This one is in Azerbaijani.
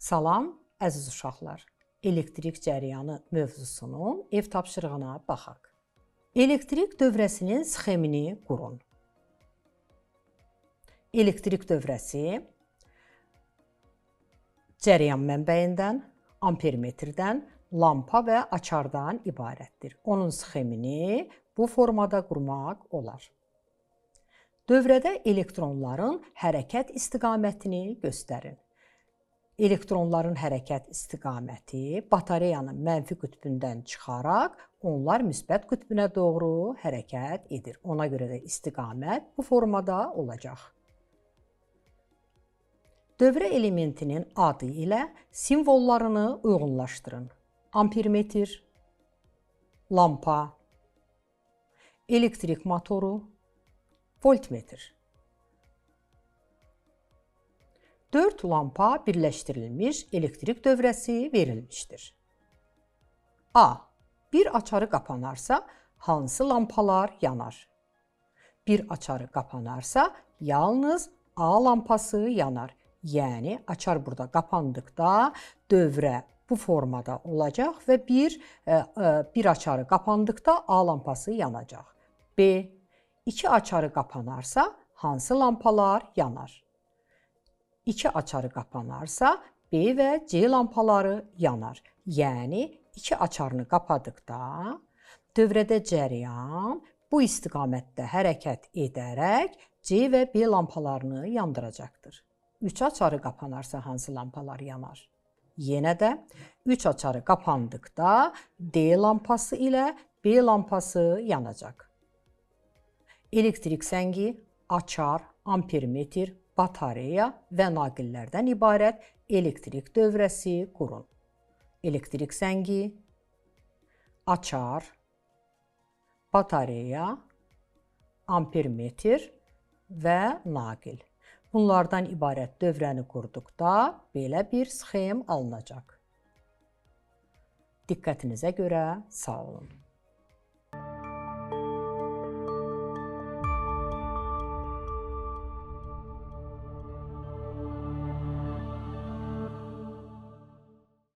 Salam, əziz uşaqlar. Elektrik cəryanı mövzusunun ev tapşırığına baxaq. Elektrik dövrəsinin sxemini qurun. Elektrik dövrəsi cəryan mənbəyindən, ampermetrdən, lampa və açardan ibarətdir. Onun sxemini bu formada qurmaq olar. Dövrədə elektronların hərəkət istiqamətini göstərin. Elektronların hərəkət istiqaməti batareyanın mənfi qütbündən çıxaraq onlar müsbət qütbünə doğru hərəkət edir. Ona görə də istiqamət bu formada olacaq. Dövrə elementinin adı ilə simvollarını uyğunlaşdırın. Ampermetr, lampa, elektrik motoru, voltmetr. 4 lampa birləşdirilmiş elektrik dövrəsi verilmişdir. A. Bir açarı qapanarsa, hansı lampalar yanar? Bir açarı qapanarsa, yalnız A lampası yanar. Yəni, açar burada qapandıqda dövrə bu formada olacaq və bir açarı qapandıqda A lampası yanacaq. B. 2 açarı qapanarsa, hansı lampalar yanar? 2 açarı qapanarsa, B və C lampaları yanar. Yəni, 2 açarını qapadıqda dövrədə cəryan bu istiqamətdə hərəkət edərək C və B lampalarını yandıracaqdır. 3 açarı qapanarsa, hansı lampalar yanar? Yenə də 3 açarı qapandıqda D lampası ilə B lampası yanacaq. Elektrik zəngi, açar, ampermetr, batareya və naqillərdən ibarət elektrik dövrəsi qurun. Elektrik zəngi, açar, batareya, ampermetr və naqil. Bunlardan ibarət dövrəni qurduqda belə bir sxem alınacaq. Diqqətinizə görə sağ olun.